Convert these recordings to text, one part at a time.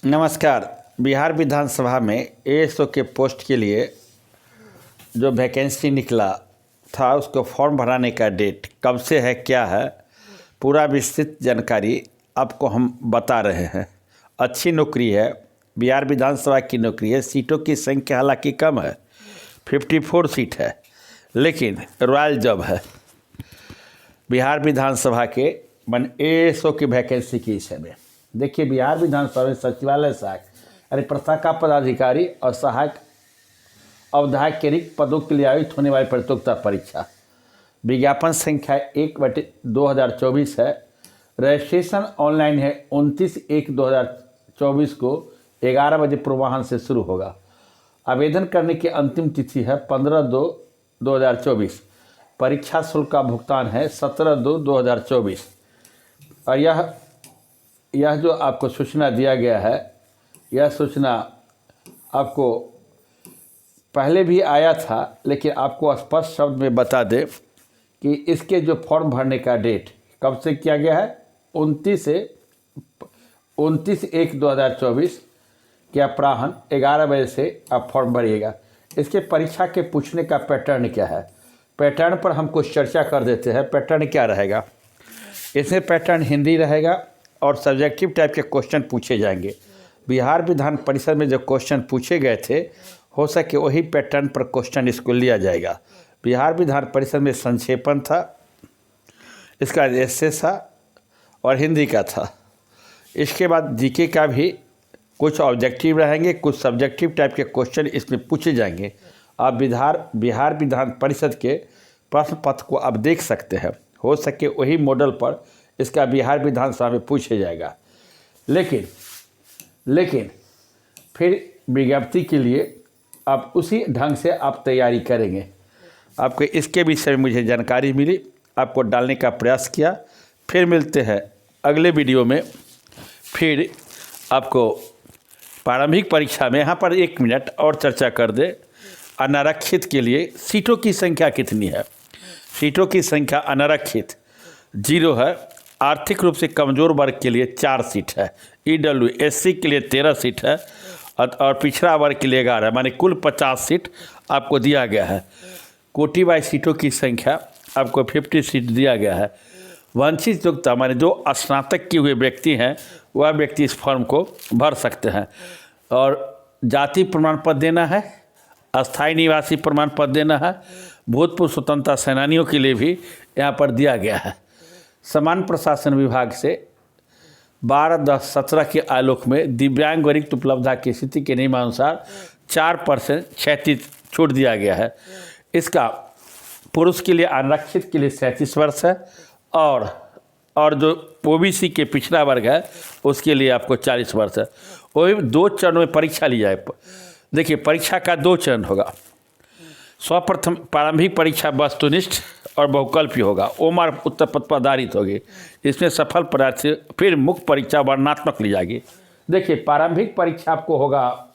नमस्कार। बिहार विधानसभा में एएसओ के पोस्ट के लिए जो वैकेंसी निकला था उसको फॉर्म भराने का डेट कब से है, क्या है, पूरा विस्तृत जानकारी आपको हम बता रहे हैं। अच्छी नौकरी है, बिहार विधानसभा की नौकरी है। सीटों की संख्या हालांकि कम है, 54 सीट है, लेकिन रॉयल जॉब है। बिहार विधानसभा के एएसओ की वैकेंसी की समय देखिए, बिहार विधानसभा में सचिवालय सहायक यानी प्रशाखा पदाधिकारी और सहायक अवधायक के रिक्त पदों के लिए आयोजित होने वाली प्रतियोगिता परीक्षा विज्ञापन संख्या 1/2024 है। रजिस्ट्रेशन ऑनलाइन है। 29/1/2024 को 11 बजे पूर्वाह्न से शुरू होगा। आवेदन करने की अंतिम तिथि है 15/2/2024। परीक्षा शुल्क का भुगतान है 17/2/2024। और यह जो आपको सूचना दिया गया है, यह सूचना आपको पहले भी आया था, लेकिन आपको स्पष्ट शब्द में बता दें कि इसके जो फॉर्म भरने का डेट कब से किया गया है, 29/1/2024 के अपराह्न 11 बजे से आप फॉर्म भरिएगा। इसके परीक्षा के पूछने का पैटर्न क्या है, पैटर्न पर हम कुछ चर्चा कर देते हैं। पैटर्न क्या रहेगा, इसमें पैटर्न हिंदी रहेगा और सब्जेक्टिव टाइप के क्वेश्चन पूछे जाएंगे। बिहार विधान परिषद में जो क्वेश्चन पूछे गए थे, हो सके वही पैटर्न पर क्वेश्चन इसको लिया जाएगा। बिहार विधान परिषद में संक्षेपण था, इसका एस्से था और हिंदी का था। इसके बाद जीके का भी कुछ ऑब्जेक्टिव रहेंगे, कुछ सब्जेक्टिव टाइप के क्वेश्चन इसमें पूछे जाएंगे। आप बिहार विधान परिषद के प्रश्न पत्र को आप देख सकते हैं। हो सके वही मॉडल पर इसका बिहार विधानसभा में पूछा जाएगा। लेकिन फिर विज्ञप्ति के लिए आप उसी ढंग से आप तैयारी करेंगे। आपको इसके विषय में मुझे जानकारी मिली, आपको डालने का प्रयास किया। फिर मिलते हैं अगले वीडियो में। फिर आपको प्रारंभिक परीक्षा में यहाँ पर 1 मिनट और चर्चा कर दे। अनारक्षित के लिए सीटों की संख्या कितनी है? सीटों की संख्या अनारक्षित 0 है। आर्थिक रूप से कमज़ोर वर्ग के लिए 4 सीट है। EWSC के लिए 13 सीट है और पिछड़ा वर्ग के लिए 11 है, माने कुल 50 सीट आपको दिया गया है। कोटि बाई सीटों की संख्या आपको 50 सीट दिया गया है। वंचित योग्यता माने जो स्नातक किए हुए व्यक्ति हैं वह व्यक्ति इस फॉर्म को भर सकते हैं। और जाति प्रमाण पत्र देना है, अस्थायी निवासी प्रमाण पत्र देना है। भूतपूर्व स्वतंत्रता सेनानियों के लिए भी यहाँ पर दिया गया है। समान प्रशासन विभाग से 12/10/17 के आलोक में दिव्यांग वरिष्ठ उपलब्धता की स्थिति के नियमानुसार 4% क्षैतिज छूट दिया गया है। इसका पुरुष के लिए आरक्षित के लिए 37 वर्ष है और जो ओबीसी के पिछड़ा वर्ग है उसके लिए आपको 40 वर्ष है। वही 2 चरणों में परीक्षा ली जाए। देखिए, परीक्षा का 2 चरण होगा। सर्वप्रथम प्रारंभिक परीक्षा वस्तुनिष्ठ और बहुकल्पीय होगा। ओमआर उत्तर पत्र पर आधारित होगी। इसमें सफल प्रार्थी फिर मुख्य परीक्षा वर्णनात्मक ली जाएगी। देखिए, प्रारंभिक परीक्षा आपको होगा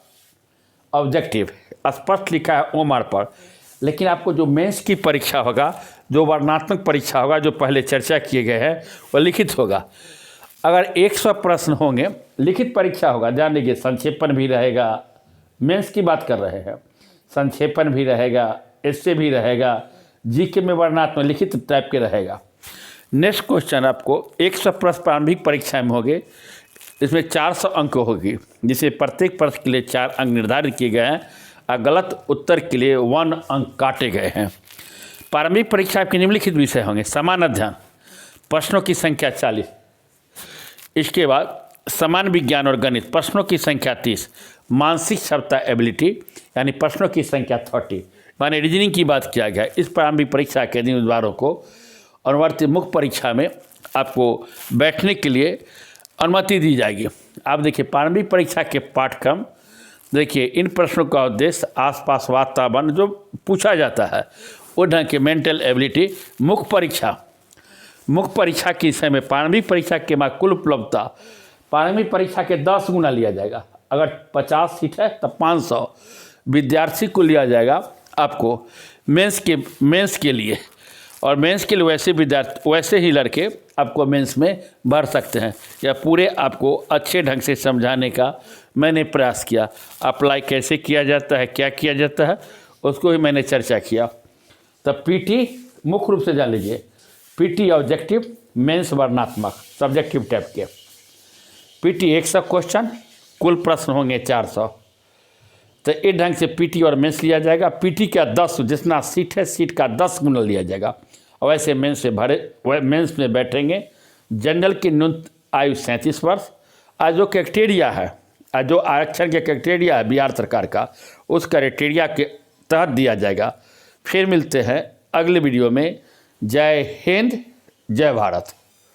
ऑब्जेक्टिव, स्पष्ट लिखा है ओमआर पर। लेकिन आपको जो मेंस की परीक्षा होगा, जो वर्णनात्मक परीक्षा होगा, जो पहले चर्चा किए गए हैं, वह लिखित होगा। अगर 100 प्रश्न होंगे, लिखित परीक्षा होगा। जान लीजिए, संक्षेपण भी रहेगा। मेंस की बात कर रहे हैं, संक्षेपण भी रहेगा, एस्से भी रहेगा, जीके में वर्णनात्मक लिखित टाइप के रहेगा। नेक्स्ट क्वेश्चन आपको 100 प्रश्न प्रारंभिक परीक्षा में होंगे। इसमें 400 अंक होगी, जिसे प्रत्येक प्रश्न के लिए 4 अंक निर्धारित किए गए हैं और गलत उत्तर के लिए 1 अंक काटे गए हैं। प्रारंभिक परीक्षा के निम्नलिखित विषय होंगे: समान अध्ययन, प्रश्नों की संख्या 40। इसके बाद समान विज्ञान और गणित, प्रश्नों की संख्या 30। मानसिक क्षमता एबिलिटी यानी प्रश्नों की संख्या 30, माने रीजनिंग की बात किया गया। इस प्रारंभिक परीक्षा के दिन उम्मीदवारों को अनुवर्ती मुख्य परीक्षा में आपको बैठने के लिए अनुमति दी जाएगी। आप देखिए, प्रारंभिक परीक्षा के पाठ्यक्रम देखिए, इन प्रश्नों का उद्देश्य आसपास वातावरण जो पूछा जाता है वो ढंग के मेंटल एबिलिटी। मुख्य परीक्षा के समय प्रारंभिक परीक्षा के बाद कुल उपलब्धता प्रारंभिक परीक्षा के 10 गुना लिया जाएगा। अगर 50 सीट है तब 500 विद्यार्थी को लिया जाएगा आपको मेंस के लिए। और मेंस के लिए वैसे ही लड़के आपको मेंस में भर सकते हैं। या पूरे आपको अच्छे ढंग से समझाने का मैंने प्रयास किया। अप्लाई कैसे किया जाता है, क्या किया जाता है, उसको भी मैंने चर्चा किया। तब पीटी मुख्य रूप से जान लीजिए, पीटी ऑब्जेक्टिव, मेंस वर्णनात्मक, सब्जेक्टिव टाइप के। पीटी 100 क्वेश्चन, कुल प्रश्न होंगे 400। तो इस ढंग से पीटी और मेंस लिया जाएगा। पीटी का 10, जितना सीट है सीट का 10 गुना लिया जाएगा। और वैसे मेंस में बैठेंगे। जनरल की न्यूनतम आयु 37 वर्ष। आज जो क्राइटेरिया है, आज जो आरक्षण के क्राइटेरिया है बिहार सरकार का, उस क्राइटेरिया के तहत दिया जाएगा। फिर मिलते हैं अगले वीडियो में। जय हिंद, जय भारत।